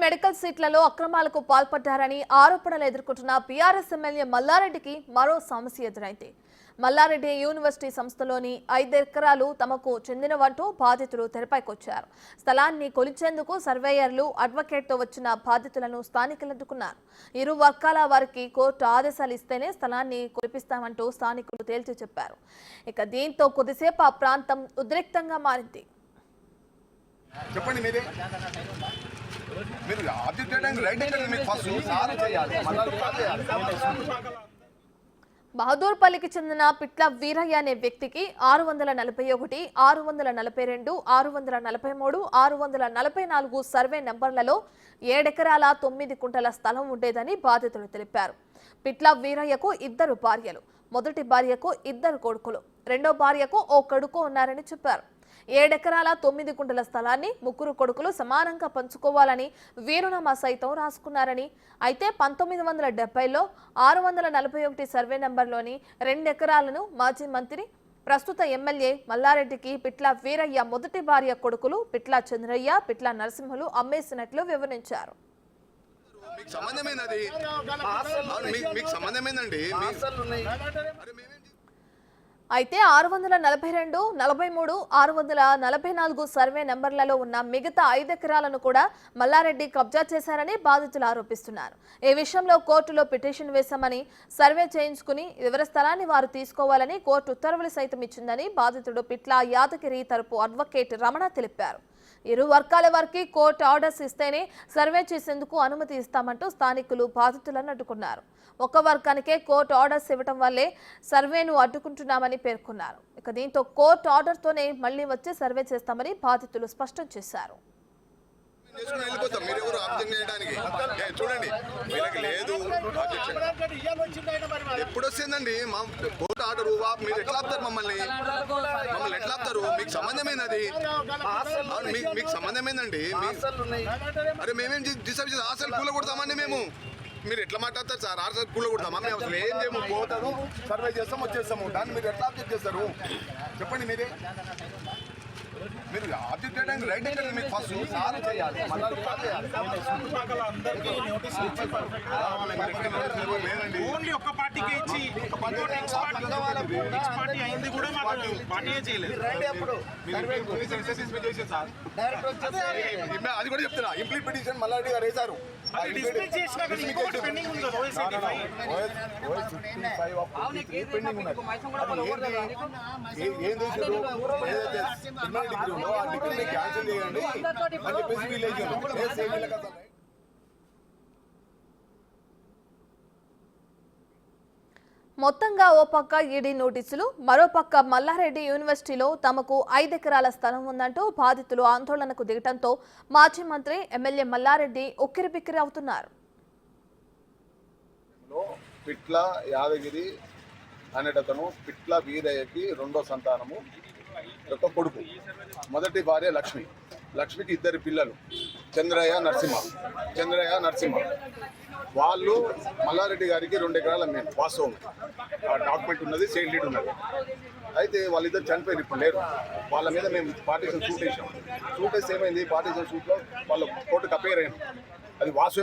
Medical సీట్లలో అక్రమాలకు పాల్పడ్డారని ఆరోపణలు ఎదుర్కొంటున్న బీఆర్ఎస్ ఎమ్మెల్యే మల్లారెడ్డికి మరో సమస్య ఎదురైంది. మల్లారెడ్డి యూనివర్సిటీ సంస్థలోని 5 ఎకరాలు తమకు చెందినవంటూ బాధితులు తెరపైకొచ్చారు. స్థలాన్ని కొలిచేందుకు సర్వేయర్లు, అడ్వకేట్తో వచ్చిన బాధితులను స్థానికులు అడ్డుకున్నారు. ఇరు వర్గాల వారికి కోర్టు ఆదేశాలు ఇస్తేనే స్థలాన్ని కొలిపిస్తామంటూ స్థానికులు తేల్చి చెప్పారు. ఇక దీంతో కొద్దిసేపు ఆ ప్రాంతం ఉద్రిక్తంగా మారింది. చెప్పండి మీరే మీరు బహదూర్పల్లికి చెందిన పిట్ల వీరయ్య అనే వ్యక్తికి 641, 642, 643, 644 సర్వే నంబర్లలో 7 ఎకరాల 9 కుంటల స్థలం ఉండేదని బాధితులు తెలిపారు. పిట్ల వీరయ్యకు 2 భార్యలు, మొదటి భార్యకు 2 కొడుకులు, రెండో భార్యకు ఓ కొడుకు ఉన్నారని చెప్పారు. 7 ఎకరాల 9 కుంటల స్థలాన్ని 3 కొడుకులు సమానంగా పంచుకోవాలని వీరునామా సైతం రాసుకున్నారని, అయితే 1970లో 641 సర్వే నంబర్లోని 2 ఎకరాలను మాజీ మంత్రి, ప్రస్తుత ఎమ్మెల్యే మల్లారెడ్డికి పిట్ల వీరయ్య మొదటి భార్య కొడుకులు పిట్ల చంద్రయ్య, పిట్ల నరసింహులు అమ్మేసినట్లు వివరించారు. అయితే 642, 43, 644 సర్వే నెంబర్లలో ఉన్న మిగతా 5 ఎకరాలను కూడా మల్లారెడ్డి కబ్జా చేశారని బాధితులు ఆరోపిస్తున్నారు. ఈ విషయంలో కోర్టులో పిటిషన్ వేశామని, సర్వే చేయించుకుని ఎవరి స్థలాన్ని వారు తీసుకోవాలని కోర్టు ఉత్తర్వులు సైతం ఇచ్చిందని బాధితుడు పిట్ల యాదగిరి తరపు అడ్వకేట్ రమణ తెలిపారు. ఇరు వర్గాల వారికి కోర్టు ఆర్డర్స్ ఇస్తేనే సర్వే చేసేందుకు అనుమతి ఇస్తామంటూ స్థానికులు బాధితులను అడ్డుకున్నారు. ఒక వర్గానికే కోర్టు ఆర్డర్స్ ఇవ్వడం వల్లే సర్వేను అడ్డుకుంటున్నామని పేర్కొన్నారు. ఇక దీంతో కోర్టు ఆర్డర్తోనే మళ్లీ వచ్చి సర్వే చేస్తామని బాధితులు స్పష్టం చేశారు. చూడండి లేదు ఎప్పుడు వస్తుందండి మా కోర్టు ఆర్డర్, మీరు ఎట్లా ఆపుతారు మమ్మల్ని ఎట్లా ఆపుతారు? మీకు సంబంధమేనది, మీకు సంబంధమేనండి. అరే మేమేం డిసైడ్ చేస్తాం? ఆశలు కూల కొడతామండి మేము. మీరు ఎట్లా మాట్లాడతారు సార్? ఆశలు కూల కొడతామా? మేము అసలు ఏం చేయము, పోతాము, సర్వే చేస్తాం, వచ్చేస్తాము. దాన్ని మీరు ఎట్లా ఆబ్జెక్ట్ చేస్తారు? చెప్పండి మీరే. మీరు ఆబ్జెక్ట్ చేయడానికి రైట్ అయితే మీకు ఫస్ట్ సార్ చేయాలి. ఓన్లీ ఒక పార్టీకి ఇచ్చి పార్టీ అయింది కూడా పార్టీ చేయలేదు. అది కూడా చెప్తున్నా. ఇంప్లీట్ పిటిషన్ మల్లారెడ్డి గారు వేశారు. ఏం చేశారు? ఆ డిగ్రీని క్యాన్సిల్ చేయండి అని చెప్పేసి వీళ్ళు మొత్తంగా ఓ పక్క ఈడీ నోటీసులు, మరోపక్క మల్లారెడ్డి యూనివర్సిటీలో తమకు 5 ఎకరాల స్థలం ఉందంటూ బాధితులు ఆందోళనకు దిగటంతో మాజీ మంత్రి, ఎమ్మెల్యే మల్లారెడ్డి ఉక్కిరిబిక్కిరి అవుతున్నారు. పిట్ల యాదగిరి అనేటతను పిట్ల వీరయ్యకి 2వ సంతానము, ఒక కొడుకు. మొదటి భార్య లక్ష్మి, లక్ష్మికి 2 పిల్లలు, చంద్రయ్య, నరసింహ. వాళ్ళు మల్లారెడ్డి గారికి 2 ఎకరాల మేము వాస్తవం, డాక్యుమెంట్ ఉన్నది, సేల్ డీడ్ ఉన్నది. అయితే వాళ్ళిద్దరు చనిపోయారు, ఇప్పుడు లేరు. వాళ్ళ మీద మేము పార్టీషన్ సూట్ వేసాం. సూట్ వేస్తే ఏమైంది? పార్టీషన్ సూట్లో వాళ్ళు కోర్టుకు అపేర్ అయ్యాం. అది వాస్తవం.